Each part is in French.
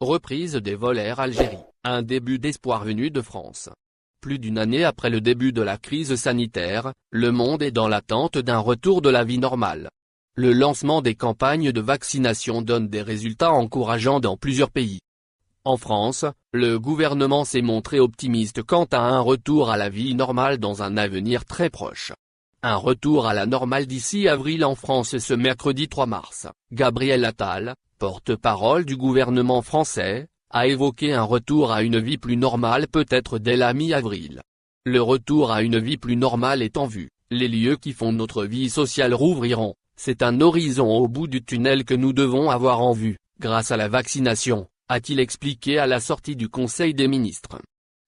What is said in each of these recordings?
Reprise des vols Air Algérie, un début d'espoir venu de France. Plus d'une année après le début de la crise sanitaire, le monde est dans l'attente d'un retour de la vie normale. Le lancement des campagnes de vaccination donne des résultats encourageants dans plusieurs pays. En France, le gouvernement s'est montré optimiste quant à un retour à la vie normale dans un avenir très proche. Un retour à la normale d'ici avril en France ce mercredi 3 mars. Gabriel Attal, porte-parole du gouvernement français, a évoqué un retour à une vie plus normale peut-être dès la mi-avril. Le retour à une vie plus normale est en vue, les lieux qui font notre vie sociale rouvriront, c'est un horizon au bout du tunnel que nous devons avoir en vue, grâce à la vaccination, a-t-il expliqué à la sortie du Conseil des ministres.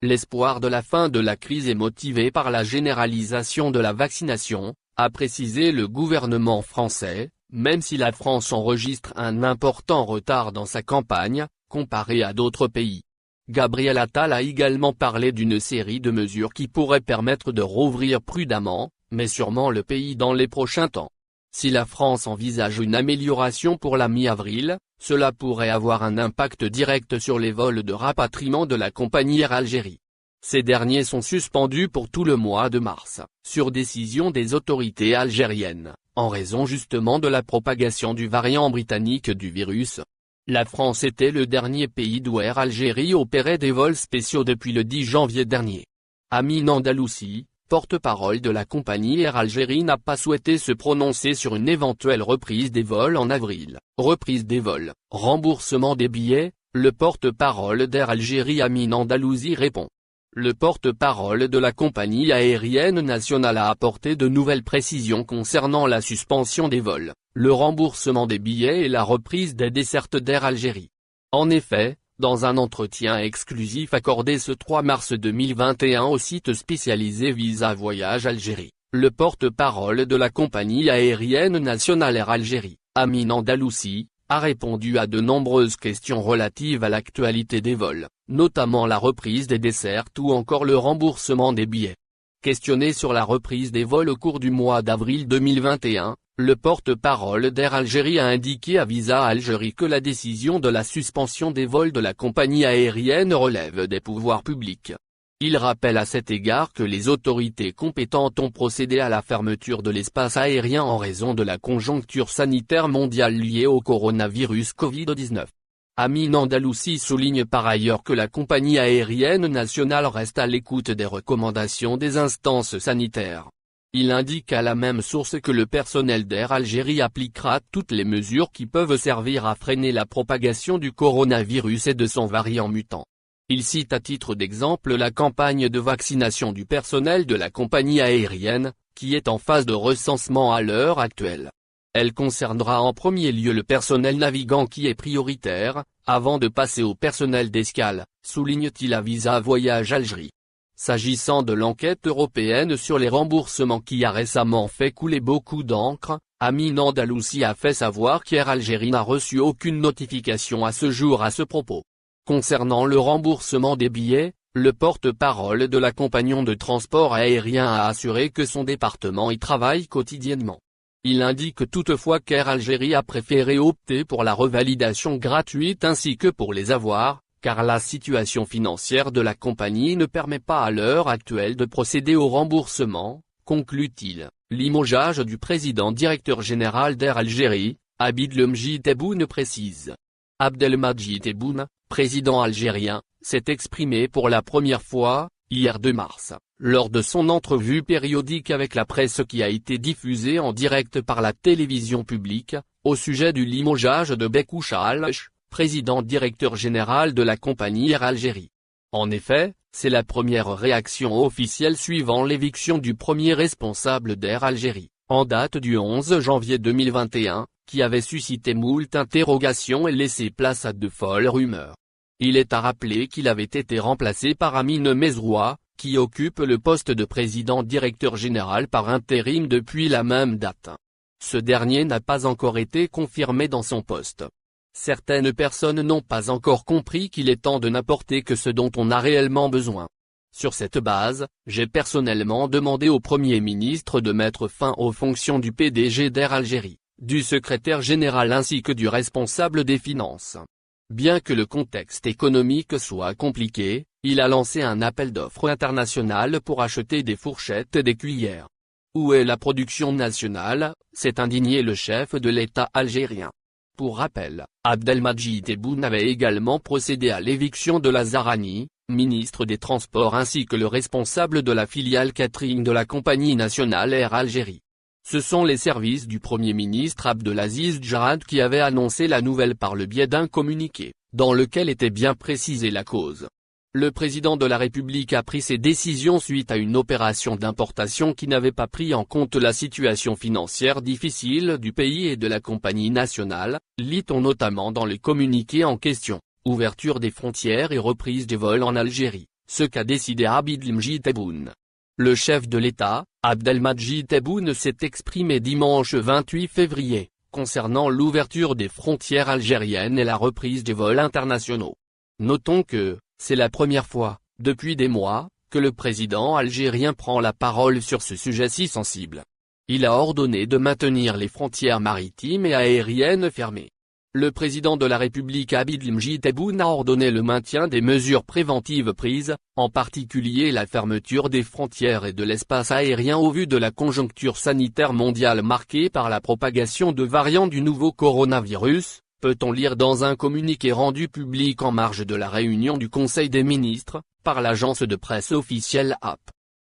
L'espoir de la fin de la crise est motivé par la généralisation de la vaccination, a précisé le gouvernement français, même si la France enregistre un important retard dans sa campagne, comparé à d'autres pays. Gabriel Attal a également parlé d'une série de mesures qui pourraient permettre de rouvrir prudemment, mais sûrement le pays dans les prochains temps. Si la France envisage une amélioration pour la mi-avril, cela pourrait avoir un impact direct sur les vols de rapatriement de la compagnie Air Algérie. Ces derniers sont suspendus pour tout le mois de mars, sur décision des autorités algériennes, en raison justement de la propagation du variant britannique du virus. La France était le dernier pays d'où Air Algérie opérait des vols spéciaux depuis le 10 janvier dernier. Amine Andalousi, porte-parole de la compagnie Air Algérie, n'a pas souhaité se prononcer sur une éventuelle reprise des vols en avril. Reprise des vols, remboursement des billets, le porte-parole d'Air Algérie Amine Andalousi répond. Le porte-parole de la compagnie aérienne nationale a apporté de nouvelles précisions concernant la suspension des vols, le remboursement des billets et la reprise des dessertes d'Air Algérie. En effet, dans un entretien exclusif accordé ce 3 mars 2021 au site spécialisé Visa Voyage Algérie, le porte-parole de la compagnie aérienne nationale Air Algérie, Amine Andalousi, a répondu à de nombreuses questions relatives à l'actualité des vols, notamment la reprise des dessertes ou encore le remboursement des billets. Questionné sur la reprise des vols au cours du mois d'avril 2021, le porte-parole d'Air Algérie a indiqué à Visa Algérie que la décision de la suspension des vols de la compagnie aérienne relève des pouvoirs publics. Il rappelle à cet égard que les autorités compétentes ont procédé à la fermeture de l'espace aérien en raison de la conjoncture sanitaire mondiale liée au coronavirus Covid-19. Amine Andalousi souligne par ailleurs que la compagnie aérienne nationale reste à l'écoute des recommandations des instances sanitaires. Il indique à la même source que le personnel d'Air Algérie appliquera toutes les mesures qui peuvent servir à freiner la propagation du coronavirus et de son variant mutant. Il cite à titre d'exemple la campagne de vaccination du personnel de la compagnie aérienne, qui est en phase de recensement à l'heure actuelle. Elle concernera en premier lieu le personnel navigant qui est prioritaire, avant de passer au personnel d'escale, souligne-t-il à Visa Voyage Algérie. S'agissant de l'enquête européenne sur les remboursements qui a récemment fait couler beaucoup d'encre, Amine Andalousi a fait savoir qu'Air Algérie n'a reçu aucune notification à ce jour à ce propos. Concernant le remboursement des billets, le porte-parole de la compagnie de transport aérien a assuré que son département y travaille quotidiennement. Il indique toutefois qu'Air Algérie a préféré opter pour la revalidation gratuite ainsi que pour les avoirs, car la situation financière de la compagnie ne permet pas à l'heure actuelle de procéder au remboursement, conclut-il. Limogeage du président directeur général d'Air Algérie, Abdelmadjid Tebboune précise. Abdelmadjid Tebboune, président algérien, s'est exprimé pour la première fois, hier 2 mars, lors de son entrevue périodique avec la presse qui a été diffusée en direct par la télévision publique, au sujet du limogeage de Bekou Chalch, président directeur général de la compagnie Air Algérie. En effet, c'est la première réaction officielle suivant l'éviction du premier responsable d'Air Algérie, en date du 11 janvier 2021, qui avait suscité moult interrogations et laissé place à de folles rumeurs. Il est à rappeler qu'il avait été remplacé par Amine Mezroua, qui occupe le poste de président directeur général par intérim depuis la même date. Ce dernier n'a pas encore été confirmé dans son poste. Certaines personnes n'ont pas encore compris qu'il est temps de n'apporter que ce dont on a réellement besoin. Sur cette base, j'ai personnellement demandé au Premier ministre de mettre fin aux fonctions du PDG d'Air Algérie, du secrétaire général ainsi que du responsable des finances. Bien que le contexte économique soit compliqué, il a lancé un appel d'offres international pour acheter des fourchettes et des cuillères. Où est la production nationale, s'est indigné le chef de l'État algérien. Pour rappel, Abdelmadjid Tebboune avait également procédé à l'éviction de la Zahrani, ministre des Transports ainsi que le responsable de la filiale catering de la compagnie nationale Air Algérie. Ce sont les services du Premier ministre Abdelaziz Djarad qui avaient annoncé la nouvelle par le biais d'un communiqué, dans lequel était bien précisée la cause. Le président de la République a pris ses décisions suite à une opération d'importation qui n'avait pas pris en compte la situation financière difficile du pays et de la compagnie nationale, lit-on notamment dans le communiqué en question, ouverture des frontières et reprise des vols en Algérie, ce qu'a décidé Abdelmadjid Tebboune. Le chef de l'État, Abdelmadjid Tebboune s'est exprimé dimanche 28 février, concernant l'ouverture des frontières algériennes et la reprise des vols internationaux. Notons que, c'est la première fois, depuis des mois, que le président algérien prend la parole sur ce sujet si sensible. Il a ordonné de maintenir les frontières maritimes et aériennes fermées. Le président de la République Abdelmadjid Tebboune a ordonné le maintien des mesures préventives prises, en particulier la fermeture des frontières et de l'espace aérien au vu de la conjoncture sanitaire mondiale marquée par la propagation de variants du nouveau coronavirus, peut-on lire dans un communiqué rendu public en marge de la réunion du Conseil des ministres, par l'agence de presse officielle AP.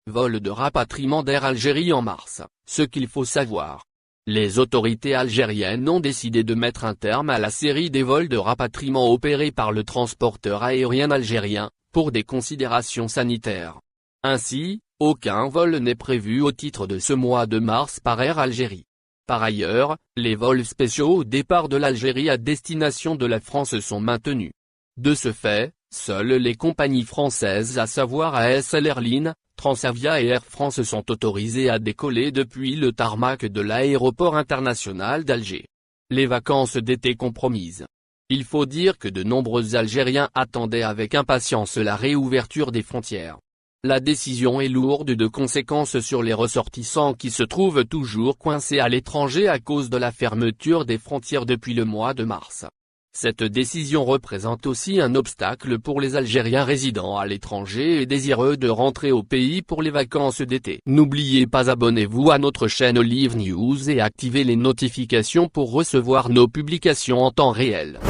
Vol de rapatriement d'Air Algérie en mars, ce qu'il faut savoir. Les autorités algériennes ont décidé de mettre un terme à la série des vols de rapatriement opérés par le transporteur aérien algérien, pour des considérations sanitaires. Ainsi, aucun vol n'est prévu au titre de ce mois de mars par Air Algérie. Par ailleurs, les vols spéciaux au départ de l'Algérie à destination de la France sont maintenus. De ce fait, seules les compagnies françaises à savoir ASL Airlines, Transavia et Air France sont autorisées à décoller depuis le tarmac de l'aéroport international d'Alger. Les vacances d'été compromises. Il faut dire que de nombreux Algériens attendaient avec impatience la réouverture des frontières. La décision est lourde de conséquences sur les ressortissants qui se trouvent toujours coincés à l'étranger à cause de la fermeture des frontières depuis le mois de mars. Cette décision représente aussi un obstacle pour les Algériens résidant à l'étranger et désireux de rentrer au pays pour les vacances d'été. N'oubliez pas abonnez-vous à notre chaîne Olive News et activez les notifications pour recevoir nos publications en temps réel.